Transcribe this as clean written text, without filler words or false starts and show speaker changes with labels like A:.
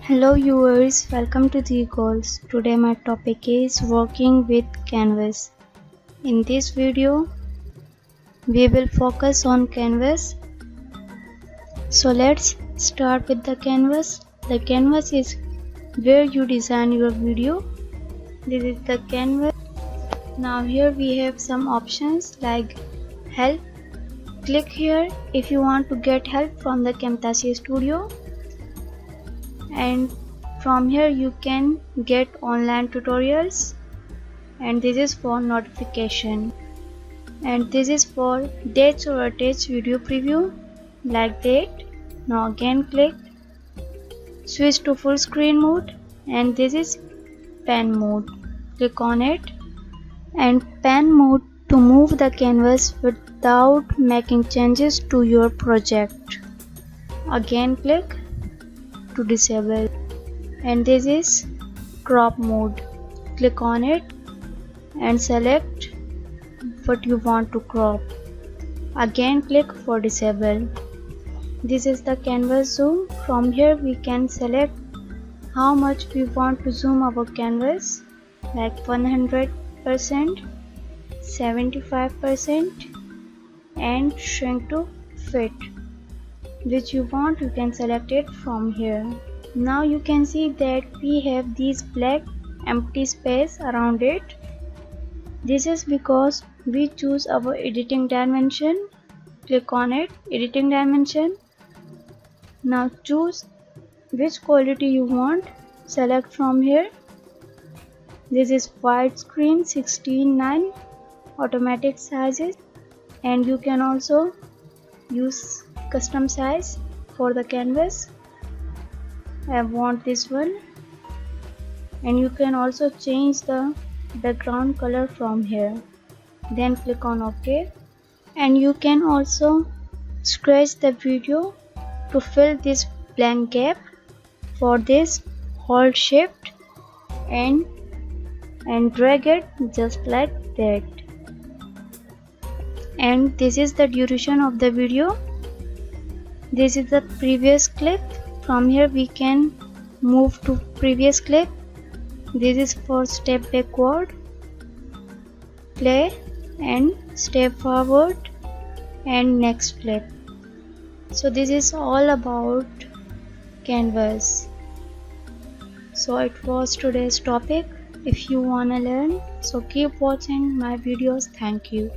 A: Hello viewers, welcome to Zeegoals. Today my topic is working with canvas. In this video, we will focus on canvas. So let's start with the canvas. The canvas is where you design your video. This is the canvas. Now here we have some options like help. Click here if you want to get help from the Camtasia studio. And from here you can get online tutorials, and this is for notification, and this is for dates or attach video preview like that. Now again click, switch to full screen mode, and this is pan mode. Click on it, and pan mode to move the canvas without making changes to your project. Again click to disable, and this is crop mode. Click on it and select what you want to crop. Again click for disable. This is the canvas zoom. From here we can select how much we want to zoom our canvas, like 100%, 75%, and shrink to fit. Which you want, you can select it from here. Now you can see that we have this black empty space around it. This is because we choose our editing dimension. Click on it, editing dimension. Now choose which quality you want. Select from here. This is widescreen 16:9 automatic sizes, and you can also use custom size for the canvas. I want this one, and you can also change the background color from here. Then click on OK, and you can also scratch the video to fill this blank gap. For this, hold shift and drag it just like that. And this is the duration of the video. This is the previous clip. From here we can move to previous clip. This is for step backward, play, and step forward, and next clip. So this is all about canvas. So it was today's topic. If you wanna learn, so keep watching my videos. Thank you.